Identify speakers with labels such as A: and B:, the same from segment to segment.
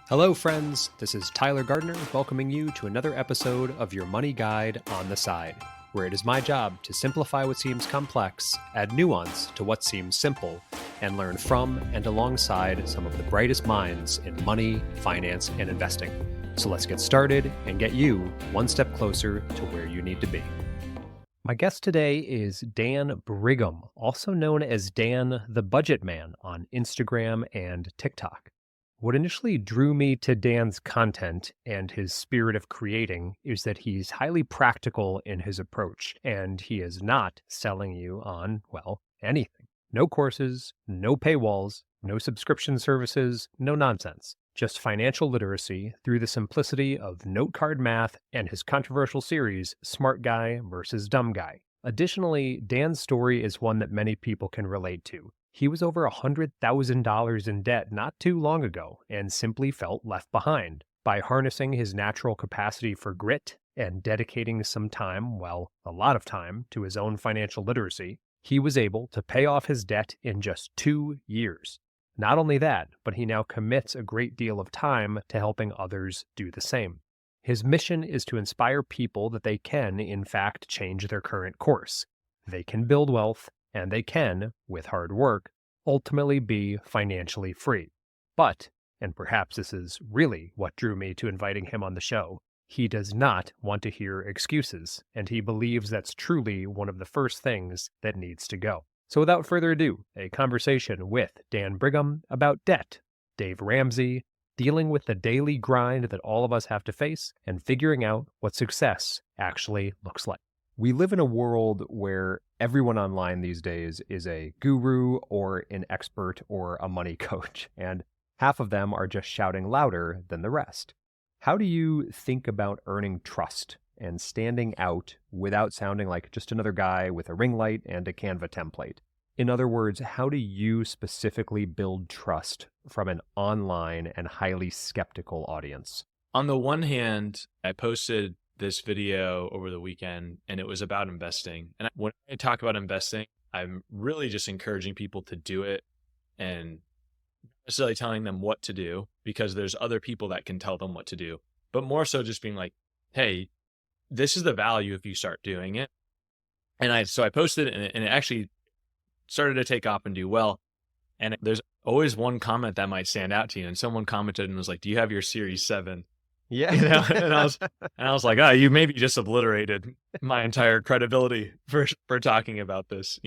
A: Hello, friends. This is Tyler Gardner welcoming you to another episode of your money guide on the side, where it is my job to simplify what seems complex, add nuance to what seems simple, and learn from and alongside some of the brightest minds in money, finance, and investing. So let's get started and get you one step closer to where you need to be. My guest today is Dan Brigham, also known as Dan the Budget Man on Instagram and TikTok. What initially drew me to Dan's content and his spirit of creating is that he's highly practical in his approach, and he is not selling you on, well, anything. No courses, no paywalls, no subscription services, no nonsense. Just financial literacy through the simplicity of note card math and his controversial series, Smart Guy versus Dumb Guy. Additionally, Dan's story is one that many people can relate to. He was over $100,000 in debt not too long ago and simply felt left behind. By harnessing his natural capacity for grit and dedicating some time, well, a lot of time, to his own financial literacy, he was able to pay off his debt in just 2 years. Not only that, but he now commits a great deal of time to helping others do the same. His mission is to inspire people that they can, in fact, change their current course. They can build wealth, and they can, with hard work, ultimately be financially free. But, and perhaps this is really what drew me to inviting him on the show, he does not want to hear excuses, and he believes that's truly one of the first things that needs to go. So without further ado, a conversation with Dan Brigham about debt, Dave Ramsey, dealing with the daily grind that all of us have to face, and figuring out what success actually looks like. We live in a world where everyone online these days is a guru or an expert or a money coach, and half of them are just shouting louder than the rest. How do you think about earning trust and standing out without sounding like just another guy with a ring light and a Canva template? In other words, how do you specifically build trust from an online and highly skeptical audience?
B: On the one hand, I posted this video over the weekend and it was about investing. And when I talk about investing, I'm really just encouraging people to do it and not necessarily telling them what to do, because there's other people that can tell them what to do, but more so just being like, hey, this is the value if you start doing it. And I posted it and it actually started to take off and do well. And there's always one comment that might stand out to you. And someone commented and was like, do you have your Series 7?
A: Yeah.
B: And I was like, you maybe just obliterated my entire credibility for talking about this,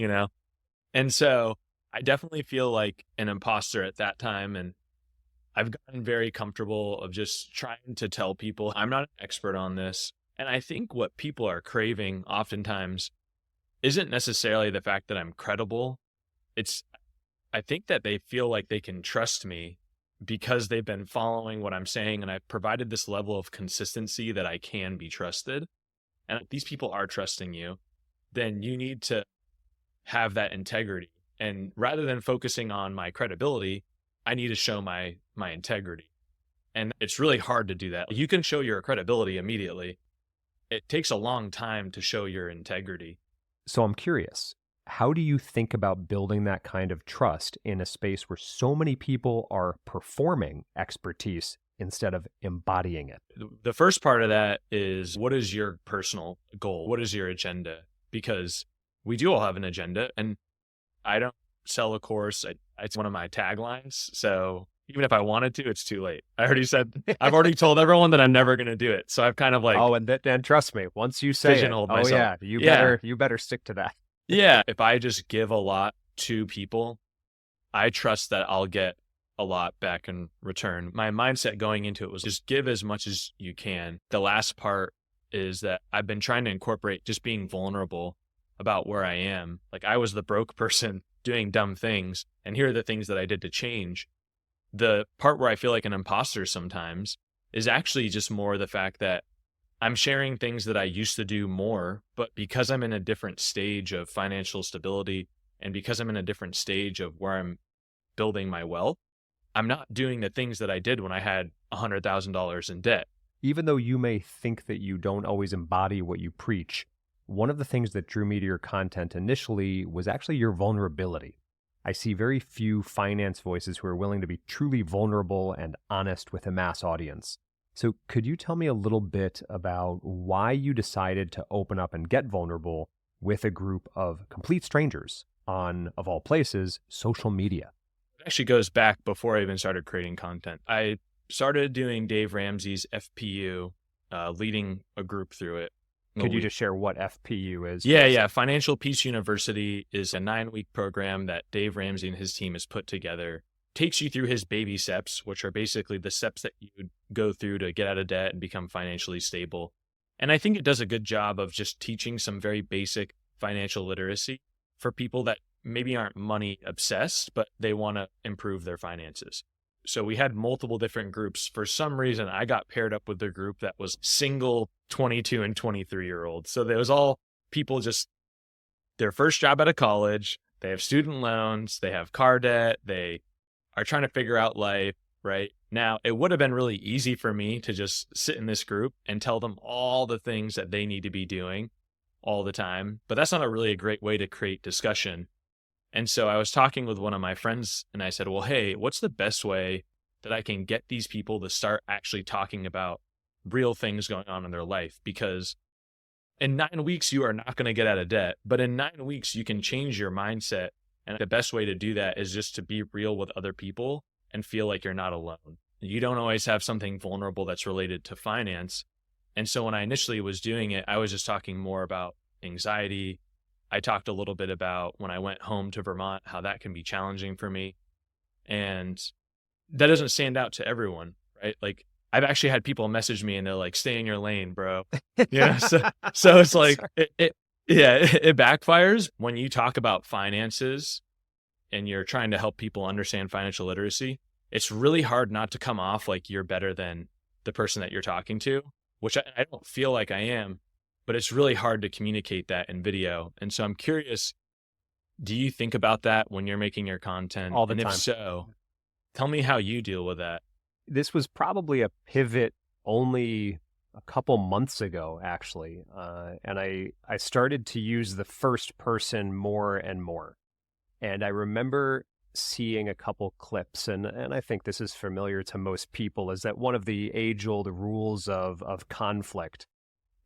B: And so I definitely feel like an imposter at that time. And I've gotten very comfortable of just trying to tell people I'm not an expert on this. And I think what people are craving oftentimes isn't necessarily the fact that I'm credible. I think that they feel like they can trust me because they've been following what I'm saying, and I've provided this level of consistency that I can be trusted. And if these people are trusting you, then you need to have that integrity. And rather than focusing on my credibility, I need to show my integrity. And it's really hard to do that. You can show your credibility immediately. It takes a long time to show your integrity.
A: So I'm curious, how do you think about building that kind of trust in a space where so many people are performing expertise instead of embodying it?
B: The first part of that is, what is your personal goal? What is your agenda? Because we do all have an agenda, and I don't sell a course. It's one of my taglines. So even if I wanted to, it's too late. I've already told everyone that I'm never going to do it. So I've kind of like,
A: and trust me, once you say it,
B: myself.
A: You better stick to that.
B: Yeah. If I just give a lot to people, I trust that I'll get a lot back in return. My mindset going into it was just give as much as you can. The last part is that I've been trying to incorporate just being vulnerable about where I am. Like, I was the broke person doing dumb things, and here are the things that I did to change. The part where I feel like an imposter sometimes is actually just more the fact that I'm sharing things that I used to do more, but because I'm in a different stage of financial stability and because I'm in a different stage of where I'm building my wealth, I'm not doing the things that I did when I had $100,000 in debt.
A: Even though you may think that you don't always embody what you preach, one of the things that drew me to your content initially was actually your vulnerability. I see very few finance voices who are willing to be truly vulnerable and honest with a mass audience. So could you tell me a little bit about why you decided to open up and get vulnerable with a group of complete strangers on, of all places, social media?
B: It actually goes back before I even started creating content. I started doing Dave Ramsey's FPU, leading a group through it.
A: Could you just share what FPU is?
B: Yeah. Financial Peace University is a 9-week program that Dave Ramsey and his team has put together. Takes you through his baby steps, which are basically the steps that you would go through to get out of debt and become financially stable. And I think it does a good job of just teaching some very basic financial literacy for people that maybe aren't money obsessed, but they want to improve their finances. So we had multiple different groups. For some reason, I got paired up with the group that was single 22 and 23-year-olds. So there was all people just their first job out of college. They have student loans. They have car debt. They are trying to figure out life, right? Now, it would have been really easy for me to just sit in this group and tell them all the things that they need to be doing all the time. But that's not really a great way to create discussion. And so I was talking with one of my friends and I said, well, hey, what's the best way that I can get these people to start actually talking about real things going on in their life? Because in 9 weeks, you are not going to get out of debt, but in 9 weeks, you can change your mindset. And the best way to do that is just to be real with other people and feel like you're not alone. You don't always have something vulnerable that's related to finance. And so when I initially was doing it, I was just talking more about anxiety. I talked a little bit about when I went home to Vermont, how that can be challenging for me. And that doesn't stand out to everyone, right? Like I've actually had people message me and they're like, stay in your lane, bro. Yeah. So it's like, it backfires when you talk about finances and you're trying to help people understand financial literacy. It's really hard not to come off like you're better than the person that you're talking to, which I don't feel like I am. But it's really hard to communicate that in video. And so I'm curious, do you think about that when you're making your content?
A: All the time.
B: And if so, tell me how you deal with that.
A: This was probably a pivot only a couple months ago, actually. And I started to use the first person more and more. And I remember seeing a couple clips, and I think this is familiar to most people, is that one of the age-old rules of conflict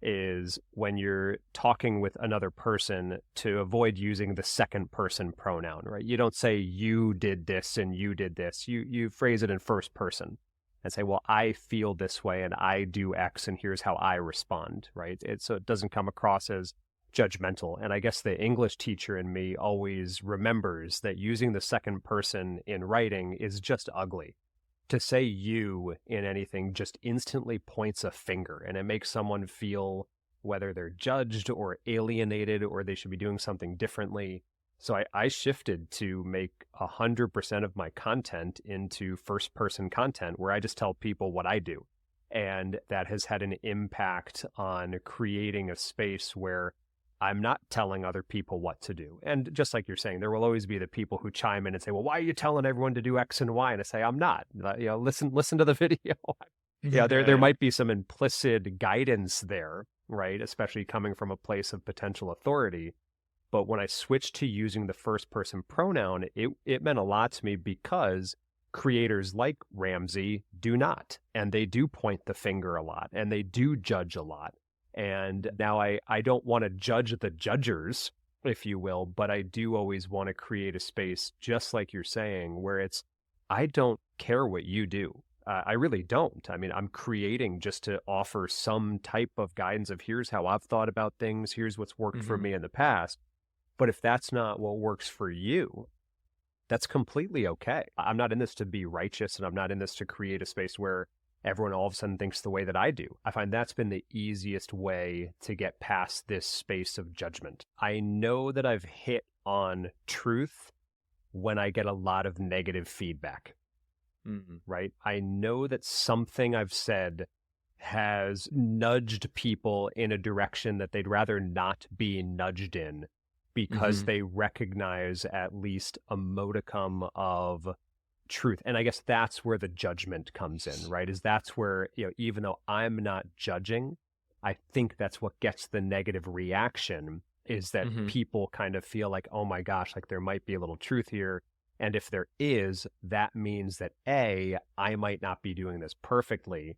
A: is when you're talking with another person to avoid using the second person pronoun, right? You don't say you did this and you did this. You phrase it in first person and say, well, I feel this way and I do X and here's how I respond, right? So it doesn't come across as judgmental. And I guess the English teacher in me always remembers that using the second person in writing is just ugly. To say you in anything just instantly points a finger, and it makes someone feel whether they're judged or alienated or they should be doing something differently. So I shifted to make 100% of my content into first-person content where I just tell people what I do. And that has had an impact on creating a space where I'm not telling other people what to do. And just like you're saying, there will always be the people who chime in and say, well, why are you telling everyone to do X and Y? And I say, I'm not. Listen to the video. There might be some implicit guidance there, right? Especially coming from a place of potential authority. But when I switched to using the first person pronoun, it meant a lot to me because creators like Ramsey do not. And they do point the finger a lot and they do judge a lot. And now I don't want to judge the judgers, if you will, but I do always want to create a space, just like you're saying, where it's, I don't care what you do. I really don't. I mean, I'm creating just to offer some type of guidance of here's how I've thought about things. Here's what's worked for me in the past. But if that's not what works for you, that's completely okay. I'm not in this to be righteous, and I'm not in this to create a space where everyone all of a sudden thinks the way that I do. I find that's been the easiest way to get past this space of judgment. I know that I've hit on truth when I get a lot of negative feedback, right? I know that something I've said has nudged people in a direction that they'd rather not be nudged in because they recognize at least a modicum of truth. And I guess that's where the judgment comes in, right? Is that's where, even though I'm not judging, I think that's what gets the negative reaction. is that people kind of feel like, oh my gosh, like there might be a little truth here. And if there is, that means that A, I might not be doing this perfectly.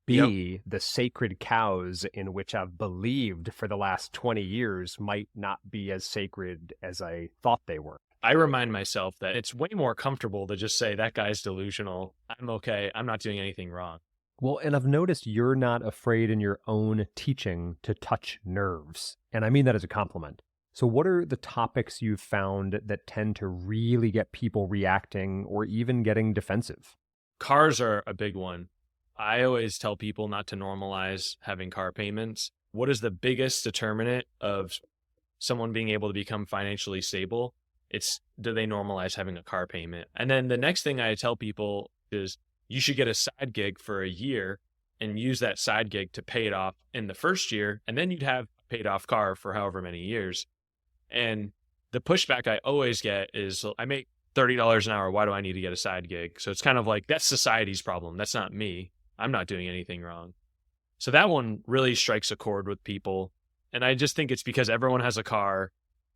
A: B, the sacred cows in which I've believed for the last 20 years might not be as sacred as I thought they were.
B: I remind myself that it's way more comfortable to just say, that guy's delusional. I'm okay. I'm not doing anything wrong.
A: Well, and I've noticed you're not afraid in your own teaching to touch nerves. And I mean that as a compliment. So what are the topics you've found that tend to really get people reacting or even getting defensive?
B: Cars are a big one. I always tell people not to normalize having car payments. What is the biggest determinant of someone being able to become financially stable? It's, do they normalize having a car payment? And then the next thing I tell people is you should get a side gig for a year and use that side gig to pay it off in the first year. And then you'd have a paid off car for however many years. And the pushback I always get is, I make $30 an hour. Why do I need to get a side gig? So it's kind of like, that's society's problem. That's not me. I'm not doing anything wrong. So that one really strikes a chord with people. And I just think it's because everyone has a car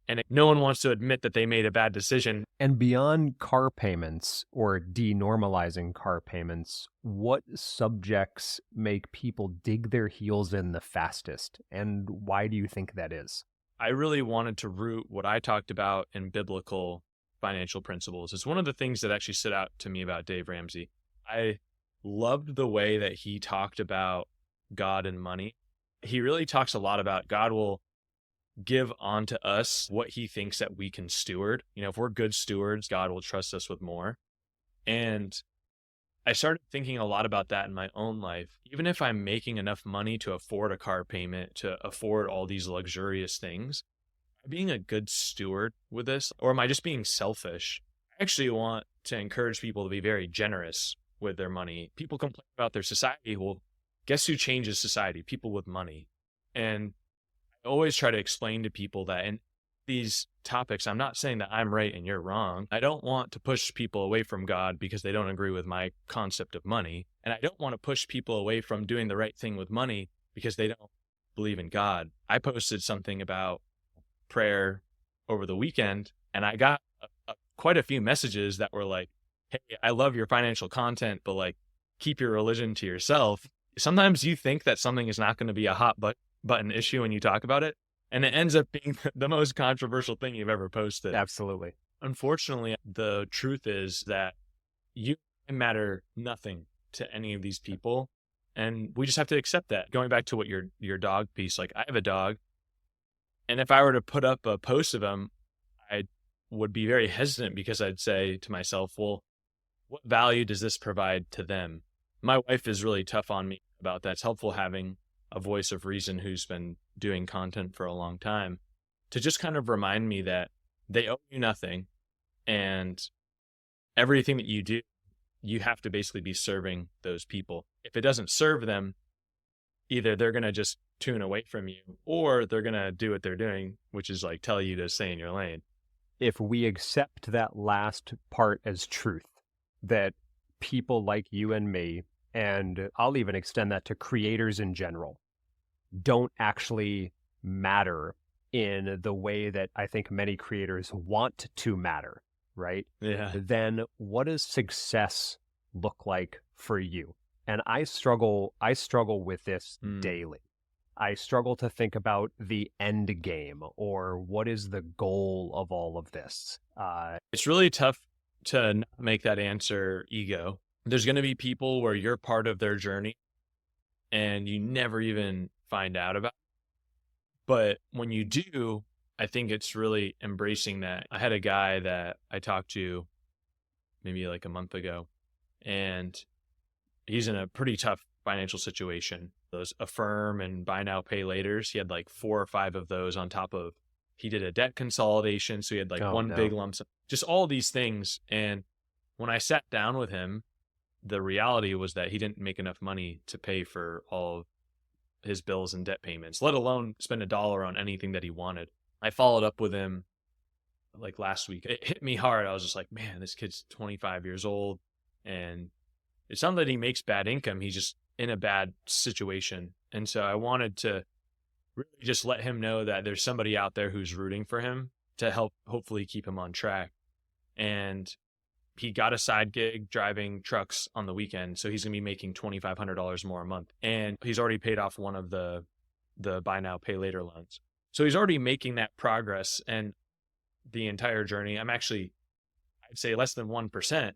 B: and no one wants to admit that they made a bad decision.
A: And beyond car payments or denormalizing car payments, what subjects make people dig their heels in the fastest? And why do you think that is?
B: I really wanted to root what I talked about in biblical financial principles. It's one of the things that actually stood out to me about Dave Ramsey. I loved the way that he talked about God and money. He really talks a lot about God will give onto us what he thinks that we can steward. You know, if we're good stewards, God will trust us with more. And I started thinking a lot about that in my own life. Even if I'm making enough money to afford a car payment, to afford all these luxurious things, am I being a good steward with this? Or am I just being selfish? I actually want to encourage people to be very generous with their money. People complain about their society. Well, guess who changes society? People with money. And I always try to explain to people that in these topics, I'm not saying that I'm right and you're wrong. I don't want to push people away from God because they don't agree with my concept of money. And I don't want to push people away from doing the right thing with money because they don't believe in God. I posted something about prayer over the weekend and I got quite a few messages that were like, hey, I love your financial content, but like, keep your religion to yourself. Sometimes you think that something is not going to be a hot button issue when you talk about it, and it ends up being the most controversial thing you've ever posted.
A: Absolutely.
B: Unfortunately, the truth is that you matter nothing to any of these people, and we just have to accept that. Going back to what your dog piece, like I have a dog, and if I were to put up a post of him, I would be very hesitant because I'd say to myself, well, what value does this provide to them? My wife is really tough on me about that. It's helpful having a voice of reason who's been doing content for a long time to just kind of remind me that they owe you nothing. And everything that you do, you have to basically be serving those people. If it doesn't serve them, either they're going to just tune away from you or they're going to do what they're doing, which is like tell you to stay in your lane.
A: If we accept that last part as truth, that people like you and me, and I'll even extend that to creators in general, don't actually matter in the way that I think many creators want to matter, right?
B: Yeah.
A: Then what does success look like for you? And I struggle with this daily. I struggle to think about the end game or what is the goal of all of this.
B: It's really tough to not make that answer ego. There's going to be people where you're part of their journey and you never even find out about it. But when you do, I think it's really embracing that. I had a guy that I talked to maybe like a month ago, and he's in a pretty tough financial situation. Those Affirm and buy now, pay laters, he had like 4 or 5 of those on top of, he did a debt consolidation. So he had like big lump sum, just all these things. And when I sat down with him, the reality was that he didn't make enough money to pay for all of his bills and debt payments, let alone spend $1 on anything that he wanted. I followed up with him like last week. It hit me hard. I was just like, man, this kid's 25 years old and it's not that he makes bad income. He's just in a bad situation. And so I wanted to really just let him know that there's somebody out there who's rooting for him to help hopefully keep him on track. And he got a side gig driving trucks on the weekend. So he's going to be making $2,500 more a month. And he's already paid off one of the buy now, pay later loans. So he's already making that progress. And the entire journey, I'm actually, I'd say less than 1%,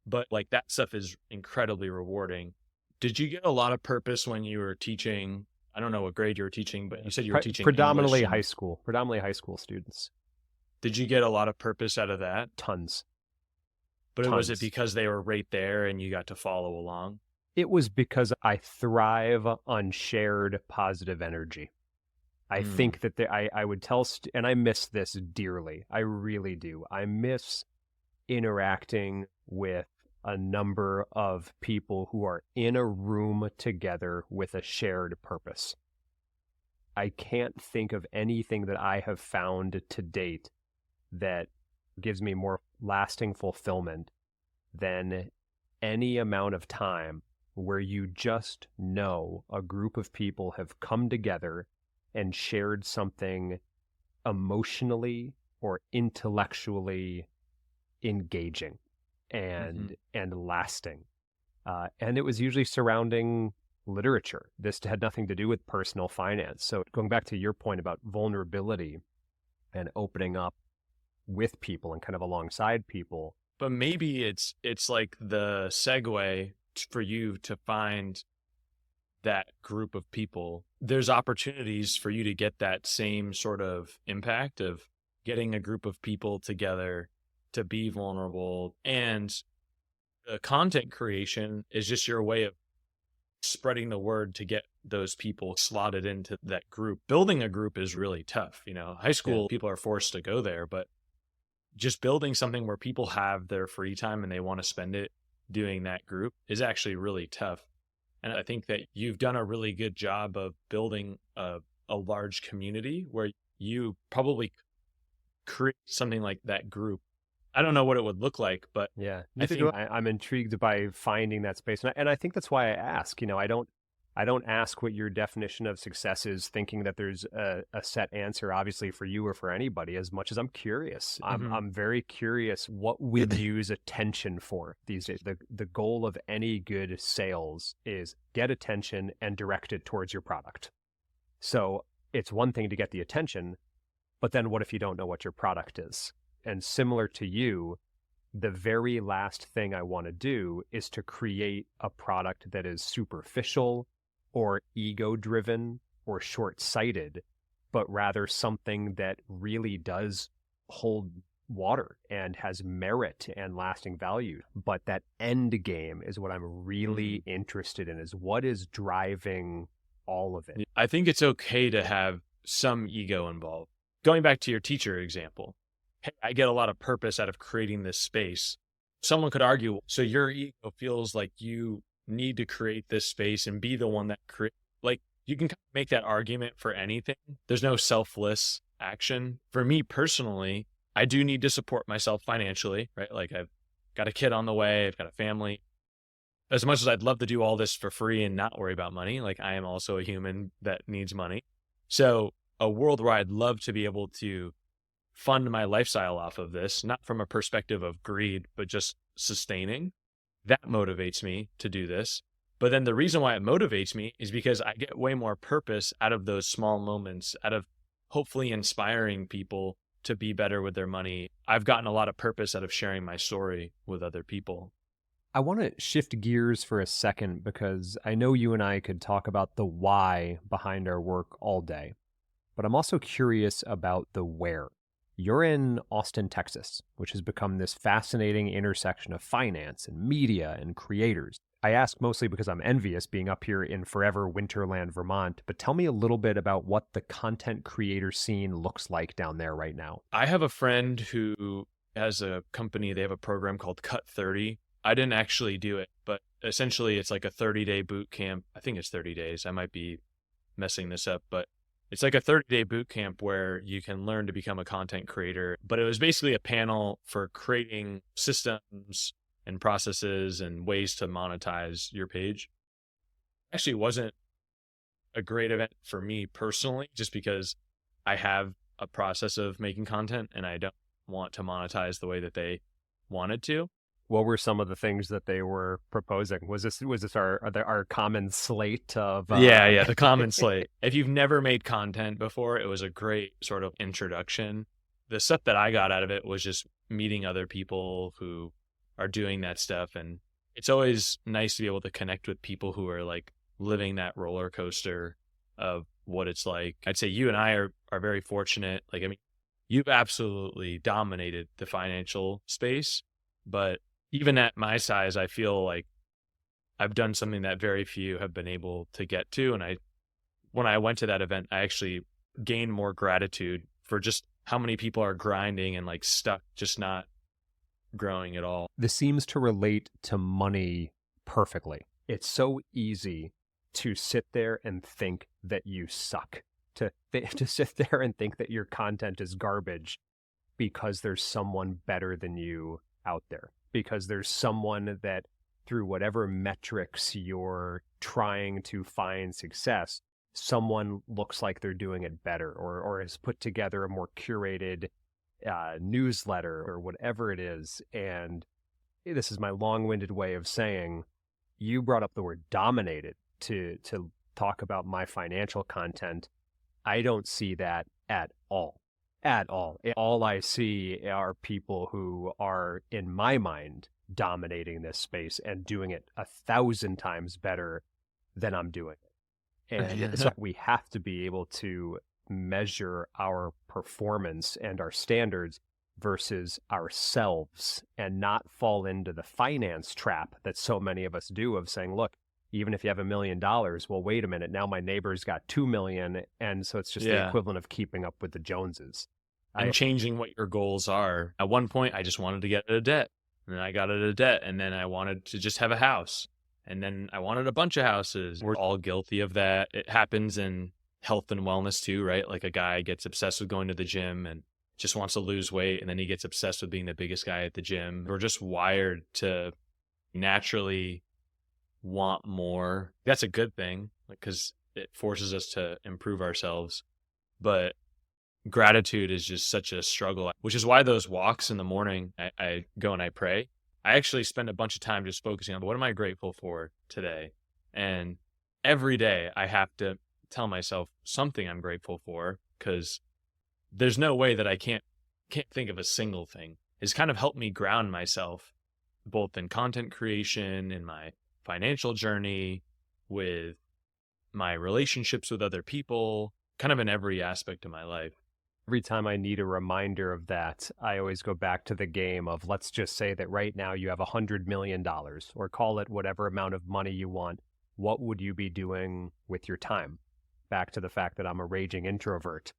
B: but like that stuff is incredibly rewarding. Did you get a lot of purpose when you were teaching? I don't know what grade you were teaching, but you said you were teaching
A: predominantly
B: English
A: high school, predominantly high school students.
B: Did you get a lot of purpose out of that?
A: Tons.
B: But was it because they were right there and you got to follow along?
A: It was because I thrive on shared positive energy. I think that I would tell, and I miss this dearly. I really do. I miss interacting with a number of people who are in a room together with a shared purpose. I can't think of anything that I have found to date that gives me more lasting fulfillment than any amount of time where you just know a group of people have come together and shared something emotionally or intellectually engaging and lasting. And it was usually surrounding literature. This had nothing to do with personal finance. So going back to your point about vulnerability and opening up with people and kind of alongside people.
B: But maybe it's like the segue for you to find that group of people. There's opportunities for you to get that same sort of impact of getting a group of people together to be vulnerable. And the content creation is just your way of spreading the word to get those people slotted into that group. Building a group is really tough. You know, high school people are forced to go there, but just building something where people have their free time and they want to spend it doing that group is actually really tough. And I think that you've done a really good job of building a large community where you probably create something like that group. I don't know what it would look like, but
A: yeah, I'm intrigued by finding that space. And I think that's why I ask. You know, I don't ask what your definition of success is, thinking that there's a set answer, obviously, for you or for anybody, as much as I'm curious. I'm very curious what we use attention for these days. The goal of any good sales is get attention and direct it towards your product. So it's one thing to get the attention, but then what if you don't know what your product is? And similar to you, the very last thing I want to do is to create a product that is superficial or ego-driven or short-sighted, but rather something that really does hold water and has merit and lasting value. But that end game is what I'm really interested in, is what is driving all of it.
B: I think it's okay to have some ego involved. Going back to your teacher example, hey, I get a lot of purpose out of creating this space. Someone could argue, so your ego feels like you need to create this space and be the one that like you can make that argument for anything. There's no selfless action. For me personally, I do need to support myself financially, right? Like I've got a kid on the way, I've got a family. As much as I'd love to do all this for free and not worry about money, like I am also a human that needs money. So a world where I'd love to be able to fund my lifestyle off of this, not from a perspective of greed, but just sustaining, that motivates me to do this. But then the reason why it motivates me is because I get way more purpose out of those small moments, out of hopefully inspiring people to be better with their money. I've gotten a lot of purpose out of sharing my story with other people.
A: I want to shift gears for a second because I know you and I could talk about the why behind our work all day, but I'm also curious about the where. You're in Austin, Texas, which has become this fascinating intersection of finance and media and creators. I ask mostly because I'm envious being up here in forever Winterland, Vermont, but tell me a little bit about what the content creator scene looks like down there right now.
B: I have a friend who has a company, they have a program called Cut 30. I didn't actually do it, but essentially it's like a 30-day boot camp. I think it's 30 days. I might be messing this up, but it's like a 30-day boot camp where you can learn to become a content creator. But it was basically a panel for creating systems and processes and ways to monetize your page. Actually wasn't a great event for me personally, just because I have a process of making content and I don't want to monetize the way that they wanted to.
A: What were some of the things that they were proposing? Was this our common slate of
B: Yeah, the common slate. If you've never made content before, it was a great sort of introduction. The stuff that I got out of it was just meeting other people who are doing that stuff, and it's always nice to be able to connect with people who are like living that roller coaster of what it's like. I'd say you and I are very fortunate. Like, I mean, you've absolutely dominated the financial space, but even at my size, I feel like I've done something that very few have been able to get to. And when I went to that event, I actually gained more gratitude for just how many people are grinding and like stuck, just not growing at all.
A: This seems to relate to money perfectly. It's so easy to sit there and think that you suck, to sit there and think that your content is garbage because there's someone better than you out there, because there's someone that through whatever metrics you're trying to find success, someone looks like they're doing it better or has put together a more curated newsletter or whatever it is. And this is my long-winded way of saying, you brought up the word dominated to talk about my financial content. I don't see that at all. At all. All I see are people who are, in my mind, dominating this space and doing it 1,000 times better than I'm doing it. And so we have to be able to measure our performance and our standards versus ourselves and not fall into the finance trap that so many of us do of saying, look, even if you have $1 million, well, wait a minute, now my neighbor's got 2 million. And so it's just the equivalent of keeping up with the Joneses.
B: And changing what your goals are. At one point, I just wanted to get out of debt. And then I got out of debt. And then I wanted to just have a house. And then I wanted a bunch of houses. We're all guilty of that. It happens in health and wellness too, right? Like a guy gets obsessed with going to the gym and just wants to lose weight. And then he gets obsessed with being the biggest guy at the gym. We're just wired to naturally want more. That's a good thing because it forces us to improve ourselves. But gratitude is just such a struggle, which is why those walks in the morning, I go and I pray. I actually spend a bunch of time just focusing on what am I grateful for today? And every day I have to tell myself something I'm grateful for, because there's no way that I can't think of a single thing. It's kind of helped me ground myself both in content creation, in my financial journey, with my relationships with other people, kind of in every aspect of my life.
A: Every time I need a reminder of that, I always go back to the game of, let's just say that right now you have $100 million, or call it whatever amount of money you want. What would you be doing with your time? Back to the fact that I'm a raging introvert.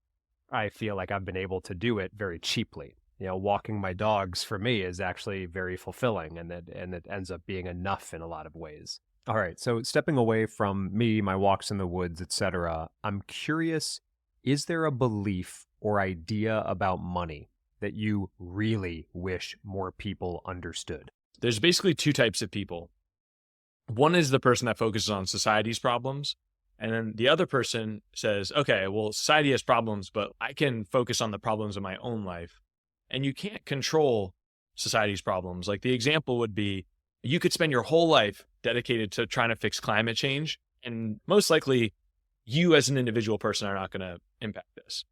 A: I feel like I've been able to do it very cheaply. You know, walking my dogs for me is actually very fulfilling, and it ends up being enough in a lot of ways. All right, so stepping away from me, my walks in the woods, etc., I'm curious, is there a belief or idea about money that you really wish more people understood?
B: There's basically two types of people. One is the person that focuses on society's problems. And then the other person says, okay, well, society has problems, but I can focus on the problems of my own life. And you can't control society's problems. Like the example would be, you could spend your whole life dedicated to trying to fix climate change. And most likely you as an individual person are not going to impact this.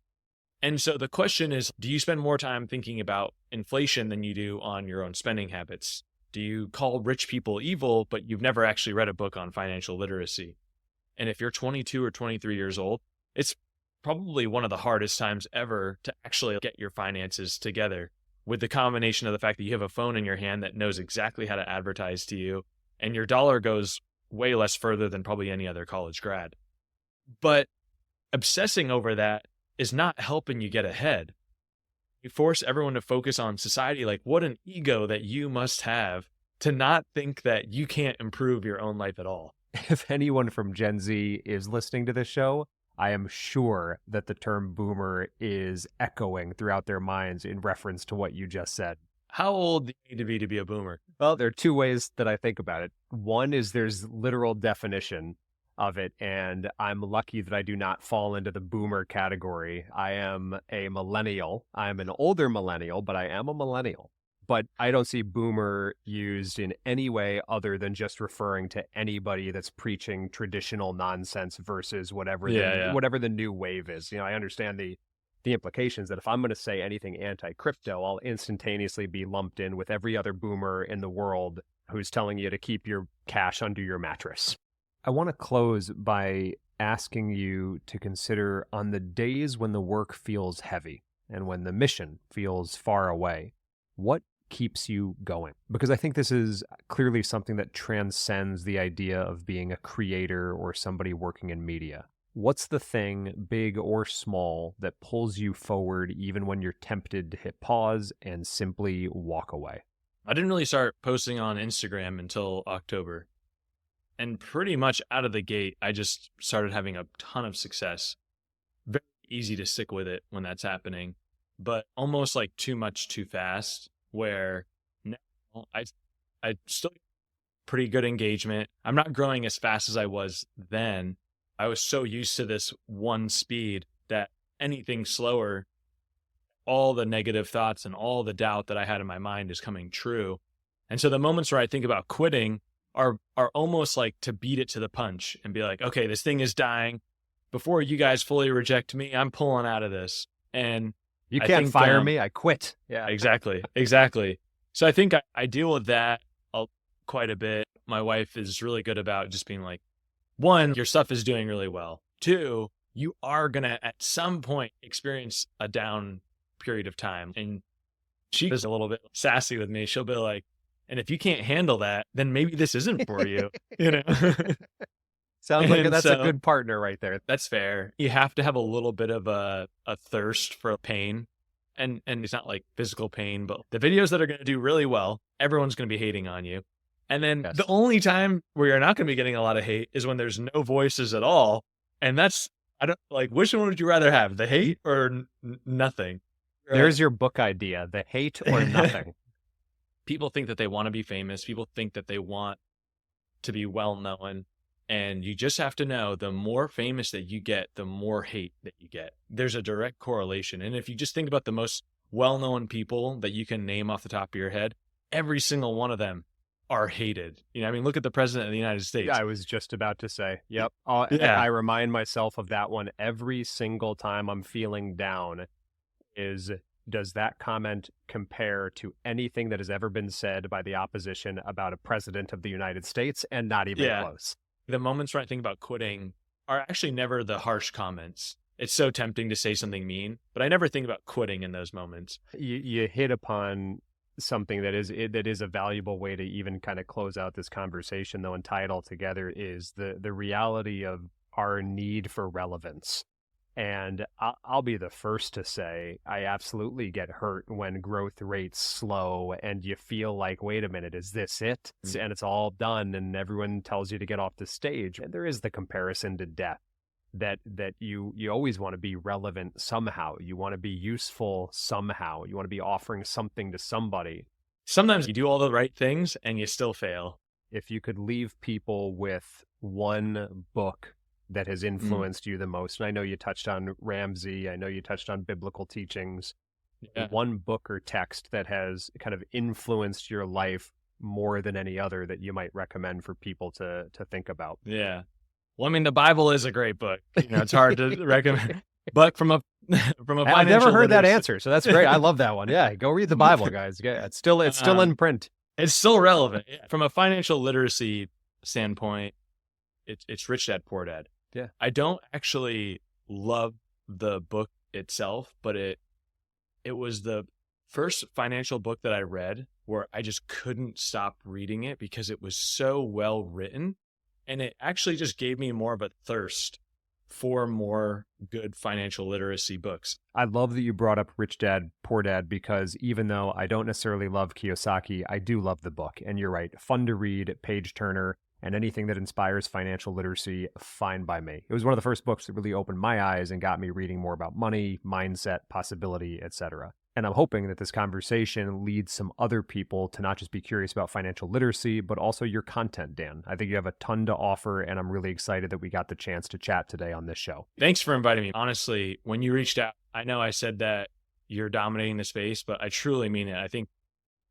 B: And so the question is, do you spend more time thinking about inflation than you do on your own spending habits? Do you call rich people evil, but you've never actually read a book on financial literacy? And if you're 22 or 23 years old, it's probably one of the hardest times ever to actually get your finances together, with the combination of the fact that you have a phone in your hand that knows exactly how to advertise to you, and your dollar goes way less further than probably any other college grad. But obsessing over that is not helping you get ahead. You force everyone to focus on society. Like, what an ego that you must have to not think that you can't improve your own life at all.
A: If anyone from Gen Z is listening to this show, I am sure that the term boomer is echoing throughout their minds in reference to what you just said.
B: How old do you need to be a boomer?
A: Well, there are two ways that I think about it. One is there's literal definition of it, and I'm lucky that I do not fall into the boomer category. I am a millennial. I'm an older millennial, but I am a millennial. But I don't see boomer used in any way other than just referring to anybody that's preaching traditional nonsense versus whatever the new wave is. I understand the implications that if I'm going to say anything anti-crypto, I'll instantaneously be lumped in with every other boomer in the world who's telling you to keep your cash under your mattress. I want to close by asking you to consider, on the days when the work feels heavy and when the mission feels far away, what keeps you going? Because I think this is clearly something that transcends the idea of being a creator or somebody working in media. What's the thing, big or small, that pulls you forward even when you're tempted to hit pause and simply walk away?
B: I didn't really start posting on Instagram until October. And pretty much out of the gate, I just started having a ton of success. Very easy to stick with it when that's happening, but almost like too much too fast, where now I still get pretty good engagement. I'm not growing as fast as I was then. I was so used to this one speed that anything slower, all the negative thoughts and all the doubt that I had in my mind is coming true. And so the moments where I think about quitting are almost like to beat it to the punch and be like, okay, this thing is dying. Before you guys fully reject me, I'm pulling out of this. And
A: you can't fire me. I quit.
B: Yeah, exactly. So I think I deal with that quite a bit. My wife is really good about just being like, one, your stuff is doing really well. Two, you are going to at some point experience a down period of time. And she is a little bit sassy with me. She'll be like, and if you can't handle that, then maybe this isn't for you,
A: Sounds like that's a good partner right there.
B: That's fair. You have to have a little bit of a thirst for pain. And it's not like physical pain, but the videos that are going to do really well, everyone's going to be hating on you. And then the only time where you're not going to be getting a lot of hate is when there's no voices at all. And that's, which one would you rather have, the hate or nothing?
A: There's your book idea, the hate or nothing.
B: People think that they want to be famous. People think that they want to be well known. And you just have to know, the more famous that you get, the more hate that you get. There's a direct correlation. And if you just think about the most well-known people that you can name off the top of your head, every single one of them are hated. Look at the president of the United States.
A: Yeah, I was just about to say, yep. I remind myself of that one every single time I'm feeling down is, does that comment compare to anything that has ever been said by the opposition about a president of the United States? And not even close.
B: The moments where I think about quitting are actually never the harsh comments. It's so tempting to say something mean, but I never think about quitting in those moments.
A: You hit upon something that is a valuable way to even kind of close out this conversation, though, and tie it all together, is the reality of our need for relevance. And I'll be the first to say I absolutely get hurt when growth rates slow and you feel like, wait a minute, is this it? And it's all done and everyone tells you to get off the stage. And there is the comparison to death that you always want to be relevant somehow. You want to be useful somehow. You want to be offering something to somebody.
B: Sometimes you do all the right things and you still fail.
A: If you could leave people with one book that has influenced you the most, and I know you touched on Ramsey, I know you touched on biblical teachings, one book or text that has kind of influenced your life more than any other that you might recommend for people to think about.
B: Yeah. Well, the Bible is a great book. It's hard to recommend. But from a financial
A: I've never heard that answer, so that's great. I love that one. Yeah, go read the Bible, guys. It's still in print.
B: It's still relevant. From a financial literacy standpoint, it's Rich Dad, Poor Dad.
A: Yeah.
B: I don't actually love the book itself, but it was the first financial book that I read where I just couldn't stop reading it because it was so well written. And it actually just gave me more of a thirst for more good financial literacy books.
A: I love that you brought up Rich Dad, Poor Dad, because even though I don't necessarily love Kiyosaki, I do love the book. And you're right, fun to read, page turner, and anything that inspires financial literacy, fine by me. It was one of the first books that really opened my eyes and got me reading more about money, mindset, possibility, etc. And I'm hoping that this conversation leads some other people to not just be curious about financial literacy, but also your content, Dan. I think you have a ton to offer, and I'm really excited that we got the chance to chat today on this show.
B: Thanks for inviting me. Honestly, when you reached out, I know I said that you're dominating the space, but I truly mean it. I think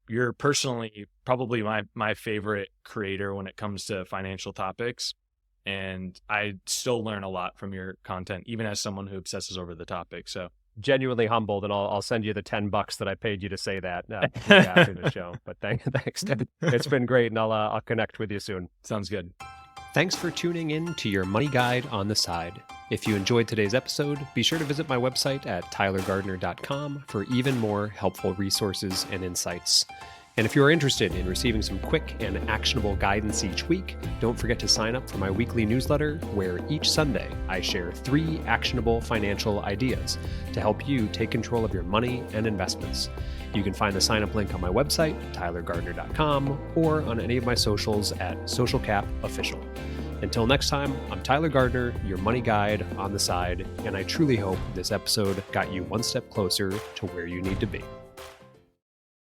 B: you're personally probably my favorite creator when it comes to financial topics. And I still learn a lot from your content, even as someone who obsesses over the topic. So
A: genuinely humbled, and I'll send you the $10 that I paid you to say that after the show. But thanks. It's been great, and I'll connect with you soon.
B: Sounds good.
A: Thanks for tuning in to your Money Guide on the Side. If you enjoyed today's episode, be sure to visit my website at tylergardner.com for even more helpful resources and insights. And if you are interested in receiving some quick and actionable guidance each week, don't forget to sign up for my weekly newsletter, where each Sunday I share 3 actionable financial ideas to help you take control of your money and investments. You can find the sign-up link on my website, tylergardner.com, or on any of my socials at socialcapofficial. Until next time, I'm Tyler Gardner, your money guide on the side, and I truly hope this episode got you one step closer to where you need to be.